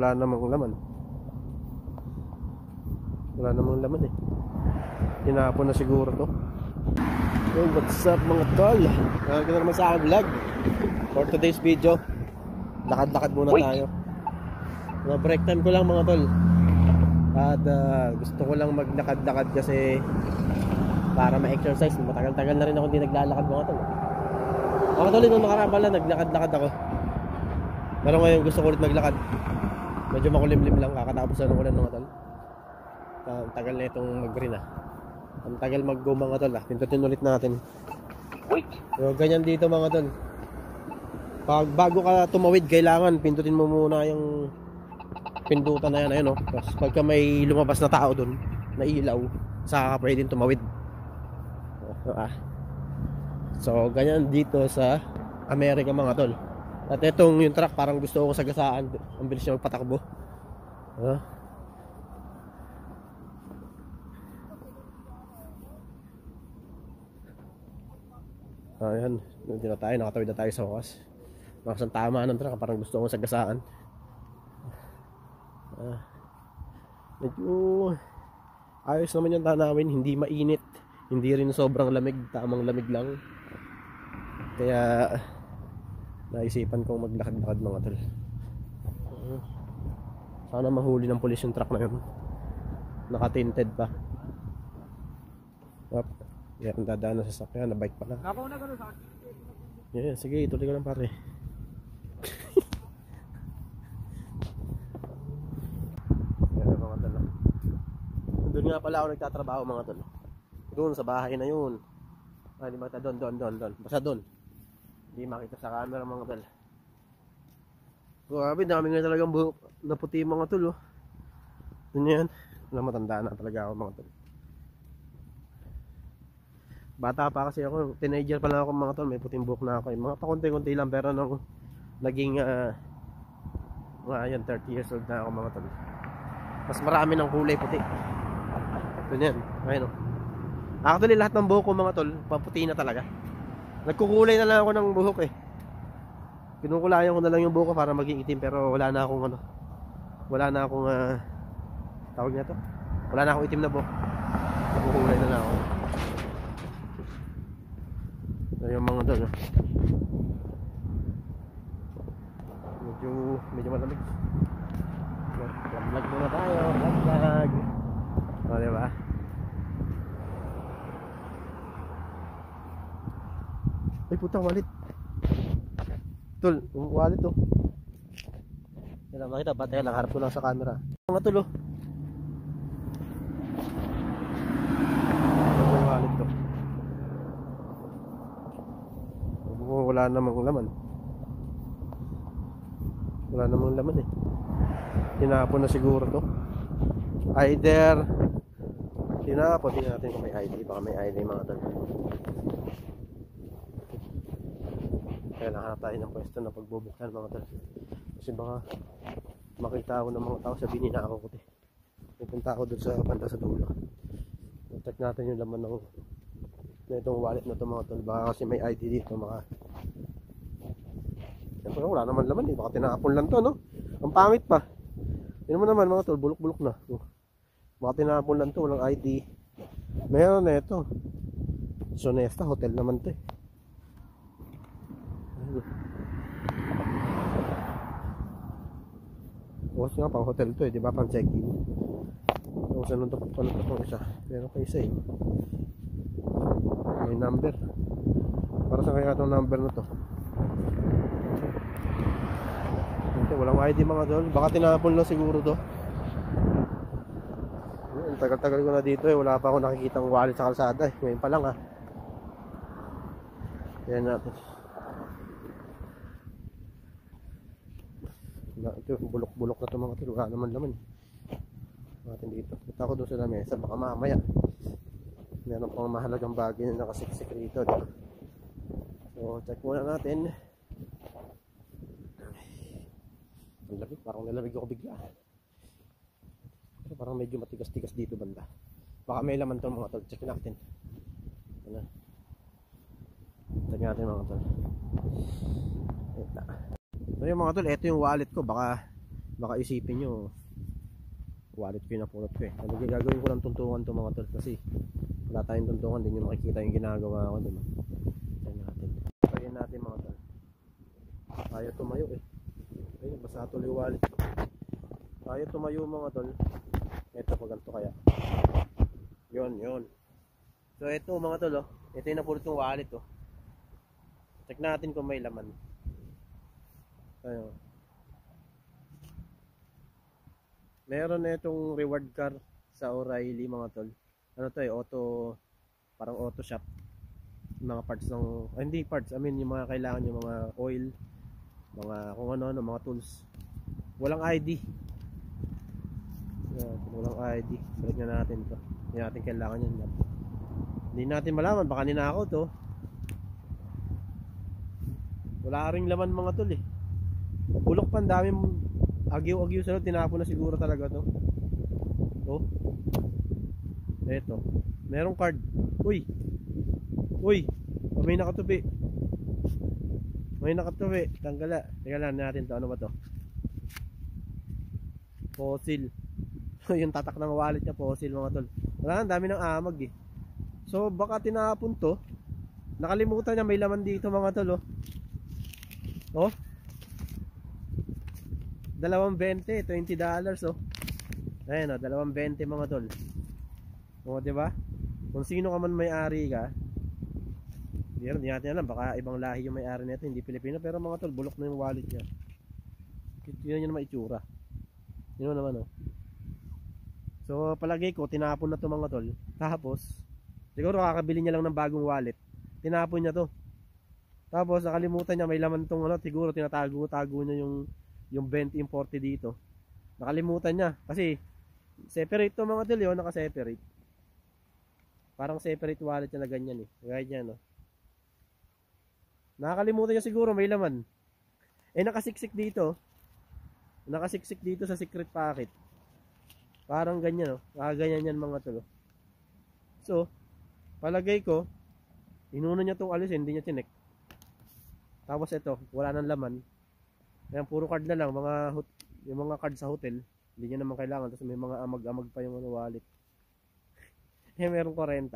wala namang laman. Wala namang laman eh. Tinapon na siguro to. Hey, what's up mga tol? Welcome na naman sa aking vlog. For today's video, lakad-lakad muna tayo. Break time ko lang mga tol. At gusto ko lang maglakad-lakad kasi para ma-exercise. Matagal-tagal na rin ako hindi naglalakad mga tol. Mga tol, nung nakaraan pala naglakad-lakad ako. Pero ngayon gusto ko ulit maglakad. Medyo makulimlim lang, kakatapos na ng ulan mga tol. Ang tagal na itong mag-green ah. Ang tagal mag-go mga tol ah. Pindutin ulit natin. So, ganyan dito mga tol. Pag bago ka tumawid, kailangan pindutin mo muna yung pindutan na yan, ayun, no? Tapos pagka may lumabas na tao dun na ilaw, saka ka pwedeng tumawid. So ganyan dito sa Amerika mga tol. At itong yung truck parang gusto ko sagasaan. Ang bilis niya magpatakbo. Ayan, nandito na tayo, nakatawid na tayo sa wakas. Nakasang tama ng truck, parang gusto kong sagasaan. Medyo ayos naman yung tanawin, hindi mainit, hindi rin sobrang lamig, tamang lamig lang. Kaya naisipan kong maglakad-lakad mga tol. Sana mahuli ng pulis yung truck na yun. Naka-tinted pa. Yan, dadaan na sa sakyan, na bike pala. Yeah, sige, tuloy ko lang pare. Doon nga pala ako nagtatrabaho mga tol. Doon sa bahay na yun. Hindi makita doon. Basta doon. Hindi makita sa camera mga tol. Grabe, dami nga talagang buhok na puti mga tol. Doon yan. Matanda na talaga ako mga tol. Bata pa kasi ako. Teenager pa lang ako mga tol. May puting buhok na ako. Mga pakunti-kunti lang. Pero nung naging yan, 30 years old na ako mga tol. Mas marami ng kulay puti. Ganyan, ayun o. Actually lahat ng buhok ko mga tol, paputi na talaga. Nagkukulay na lang ako ng buhok eh. Kinukulayan ko na lang yung buhok ko para maging itim. Pero wala na akong wala na akong tawag niya to. Wala na akong itim na buhok. Nagkukulay na lang ako. Ayun mga tol. Medyo malamig. Vlog muna tayo. Vlog. O, diba? Ay, putang wallet. Tol, yung wallet to. Yan lang makita, batay lang. Harap ko lang sa camera. Mga tol, oh. Ito yung wallet to. Wala namang laman. Wala namang laman eh. Tinapon na siguro to. Either tinapon din natin kung may ID. Baka may ID mga tol. Kaya nakahanap tayo ng pwesto na pagbubuksan mga tol. Kasi baka makita ako ng mga tao, sabihin nila ako kuti. Pupunta ako dun sa banda sa dulo. Check natin yung laman ng itong wallet na to mga tol. Baka kasi may ID dito mga. Siyempre wala naman laman eh. Baka tinapon lang to, no? Ang pangit pa. Yun mo naman mga tol, bulok-bulok na. Baka tinapon lang to, walang ID. Meron na ito. Sonesta, hotel naman to eh. Bukas nga pang hotel to eh, di ba? Pang check-in. Kung saan ito pang isa. Pero kay isa eh. May number. Para sa kaya itong number na to. Walang ID mga tol. Baka tinapon lang siguro to. Tagal-tagal ko na dito eh. Wala pa ako nakikitang wallet sa kalsada eh. Ngayon pa lang ah. Ayan natin. Ito bulok-bulok na ito mga tol. Wala naman laman. Natin dito. Punta ako doon sa lamesa. Baka mamaya meron pang mahalagang bagay na nakasiksik rito. Diba? So check muna natin. Ang lamig, parang nalamig ako bigla. Pero parang medyo matigas-tigas dito banda. Baka may laman to mga tol. Check natin. Ano? Check natin mga tol. Ito yung mga tol, ito yung wallet ko. Baka Baka isipin nyo wallet ko yung napulot ko eh. Gagawin ko lang tuntungan to mga tol, kasi wala tayong tuntungan, hindi nyo makikita yung ginagawa ko dun. Try natin mga tol. Ayaw tumayo eh. Ayun, basta tuloy yung wallet ko. Ayaw tumayo mga tol. Ito pa ganito kaya. Yun. So ito mga tol oh. Ito yung napulot kong wallet oh. Check natin kung may laman. Ayun. Meron na itong reward card sa O'Reilly mga tol. Ano to eh, parang auto shop. Mga parts ng, hindi parts, I mean yung mga kailangan, yung mga oil, mga kung ano, mga tools. Walang ID. Yan, walang ID. Balik na natin to. Hindi natin kailangan yun. Hindi natin malaman, baka ninakaw to. Wala ring laman mga tol eh. Bulok pa, ang daming agyo-agyo sa loob, tinapon na siguro talaga to. Oh. Eto. Merong card. Uy. May nakatupi. Tanggala. Teka lang natin to. Ano ba to? Fossil. Yung tatak ng wallet niya, fossil mga tol. Wala, ang dami ng amag eh. So baka tinapon to. Nakalimutan niya may laman dito mga tol oh. Oh. $2.20, $20 oh. Ayun oh, $2.20 mga tol. O, di ba? Kung sino ka man may-ari ka, hindi natin alam, baka ibang lahi yung may-ari nito, hindi Pilipino, pero mga tol, bulok na yung wallet niya. Yun naman itsura. Yun naman oh. So, palagay ko, tinapon na to mga tol. Tapos, siguro kakabili niya lang ng bagong wallet. Tinapon niya to. Tapos, nakalimutan niya, may laman tong ano, siguro tinatago niya yung 20 yung 40 dito. Nakalimutan niya kasi separate to mga tol, yun, naka-separate. Parang separate wallet niya na ganyan eh. Ganyan no. Nakakalimutan niya siguro may laman. Eh nakasiksik dito. Nakasiksik dito sa secret pocket. Parang ganyan no. Ganyan yan mga tol. So, palagay ko inuna niya tong alisin, hindi niya tinek. Tapos ito, wala nang laman. Ayan, puro card na lang, yung mga card sa hotel, hindi niya naman kailangan. Tapos may mga amag-amag pa yung ano, wallet. Eh, meron 40.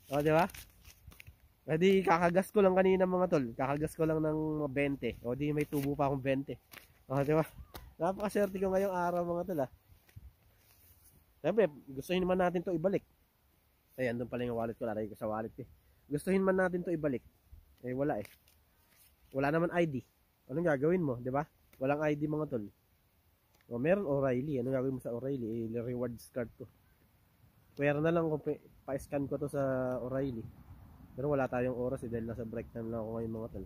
O, di ba? Di kakagas ko lang kanina mga tol. Kakagas ko lang ng 20. O, di may tubo pa akong 20. O, di ba? Napakaswerte ko ngayong araw mga tol, ha. Siyempre, gustuhin naman natin to ibalik. Ayan, doon pala yung wallet ko. Lalagay ko sa wallet eh. Gustuhin man natin to ibalik. Eh, wala eh. Wala naman ID. Anong gagawin mo, 'di ba? Walang ID mga tol. O meron O'Reilly. Anong gagawin mo sa O'Reilly? Rewards card ko. Pwera na lang kung pa-scan ko to sa O'Reilly. Pero wala tayong oras eh, dahil nasa break time lang ako ngayon mga tol.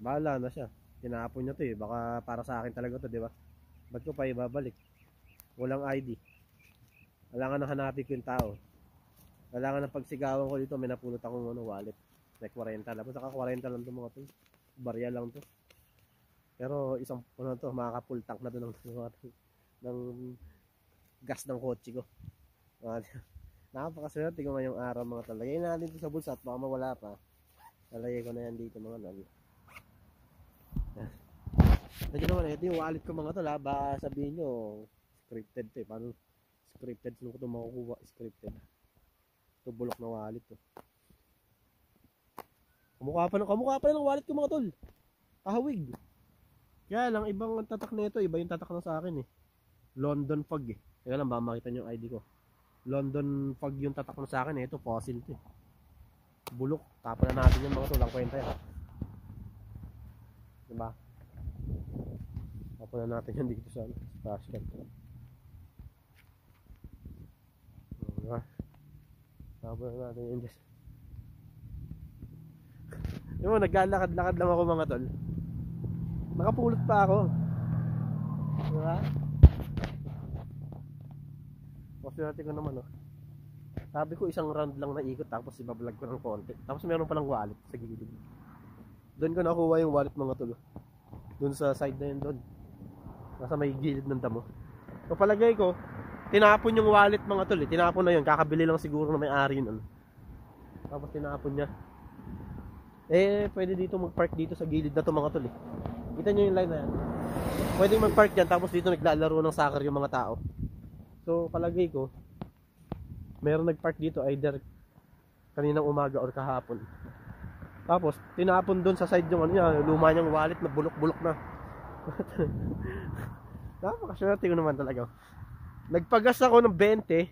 Bahala na siya. Tinapon niya to eh. Baka para sa akin talaga to, 'di ba? Ba't ko pa ibabalik? Walang ID. Kailangan na hanapin ko yung tao. Kailangan ng pagsigawan ko dito, may napulot akong ano, wallet. Like 40. Tapos naka 40 lang to mga tol. Barya lang to. Pero isang ano to, makaka-full tank na to ng gas ng kotse ko. Napakaswerte ko ngayong araw mga tol. Lagay natin ito sa bulsa at baka mawala pa. Lalagay ko na yan dito mga tol. Nandiyan naman, ito yung wallet ko mga tol ha. Baka sabihin nyo, scripted to eh. Paano scripted? Sino ko ito makukuha? Scripted. Ito bulok na wallet to. Kamukha pa ng wallet ko mga tol. Kahawig. Kaya lang ibang tatak nito, iba yung tatak na sa akin eh. London Fog eh. Kaya lang ba makita niyo yung ID ko. London Fog yung tatak na sa akin eh. Ito fossil to eh. Bulok. Tapon na natin yung mga tol. Lang kwenta yan. Diba? Tapon na natin yan dito sa flash card. Diba? Tapon na natin yun dyan. Yung naglalakad-lakad lang ako mga tol. Nakapulot pa ako. Diba? Maswerte ko naman oh. Sabi ko isang round lang na ikot tapos ibablog ko ng konti. Tapos meron palang wallet sa gilid. Doon ko nakuha yung wallet mga tol. Doon sa side na yun doon. Nasa may gilid ng damo. So palagay ko, tinapon yung wallet mga tol eh. Tinapon na yun. Kakabili lang siguro na may-ari nun. Tapos tinapon niya. Eh, pwede dito mag-park dito sa gilid na to mga tol eh. Kita nyo yung line na yan. Pwedeng mag-park dyan, tapos dito naglalaro ng soccer yung mga tao. So, palagay ko, meron nag-park dito either kaninang umaga or kahapon. Tapos, tinapon doon sa side yung ano niya, luma niyang wallet na bulok-bulok na. Napakaswerte ko naman talaga. Nagpagas ako ng 20.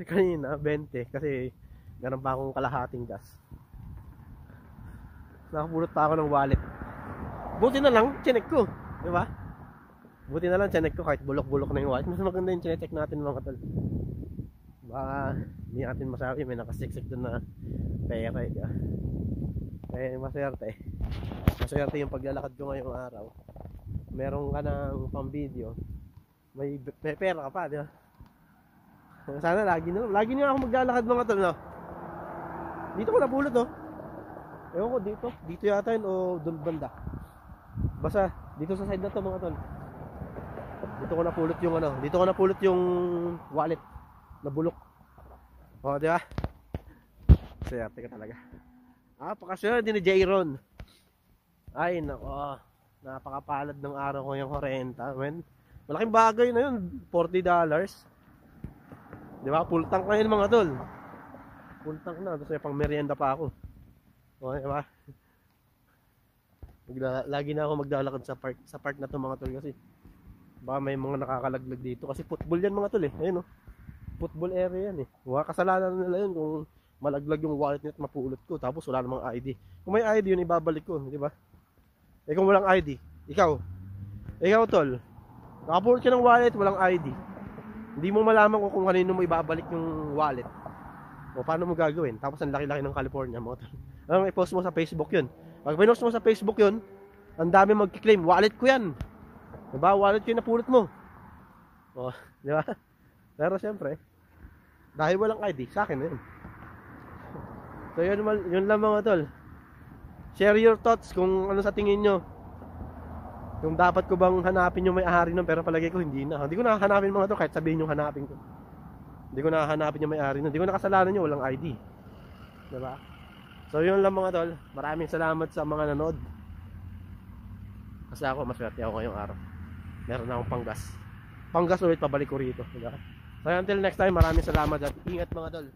Kanina, 20. Kasi, meron pa akong kalahating gas. Nakapulot pa ako ng wallet. Buti na lang, chinek ko. Diba? Buti na lang, chinek ko kahit bulok-bulok na yung wallet. Mas maganda yung chinek natin mga tol. Baka, hindi natin masabi. May nakasiksik doon na pera. Eh, maswerte. Maswerte yung paglalakad ko ngayong araw. Meron ka ng pang-video. May pera ka pa, di ba? Sana lagi na ako maglalakad mga tol, no? Dito ko napulot, no? Ewan ko dito yata yun o doon banda. Basta dito sa side na to mga tol. Dito ko napulot yung wallet na bulok. O, di ba? Swerte ka talaga. Pakaswerte ni Jayron. Ay nako, napakapalad ng araw ko yung 40, men. Malaking bagay na yun, $40. Di ba? Full tank na yun mga tol. Full tank na, tapos pang merienda pa ako. O, di ba? Lagi na ako maglalakad sa park na to mga tol kasi baka may mga nakakalaglag dito kasi football yan mga tol eh. Ayun, oh. Football area yan eh. Wala kasalanan nila yun kung malaglag yung wallet nila at mapulot ko tapos wala namang ID. Kung may ID yun ibabalik ko, di ba? Eh kung walang ID, ikaw tol, nakapulot ka ng wallet, walang ID. Hindi mo malaman kung kanino mo ibabalik yung wallet. O paano mo gagawin? Tapos ang laki-laki ng California mo. Anong i-post mo sa Facebook yun? Pag pinost mo sa Facebook yun, ang dami magkiklaim, wallet ko yan. Diba? Wallet ko yung napulot mo. O, di ba? Pero syempre, dahil walang ID, sa akin na yun. So yun lang mga tol. Share your thoughts kung ano sa tingin nyo. Kung dapat ko bang hanapin yung may-ari nun, pero palagay ko hindi na. Hindi ko na hanapin mga tol kahit sabihin yung hanapin ko. Hindi ko na hanapin yung may-ari nun. Hindi ko nakasalanan yung walang ID. Diba? So yun lang mga tol. Maraming salamat sa mga nanood. Kasi ako maswerte ako ngayong araw. Meron na akong panggas. Panggas ulit pabalik ko rito. Diba? So until next time, maraming salamat at ingat mga tol.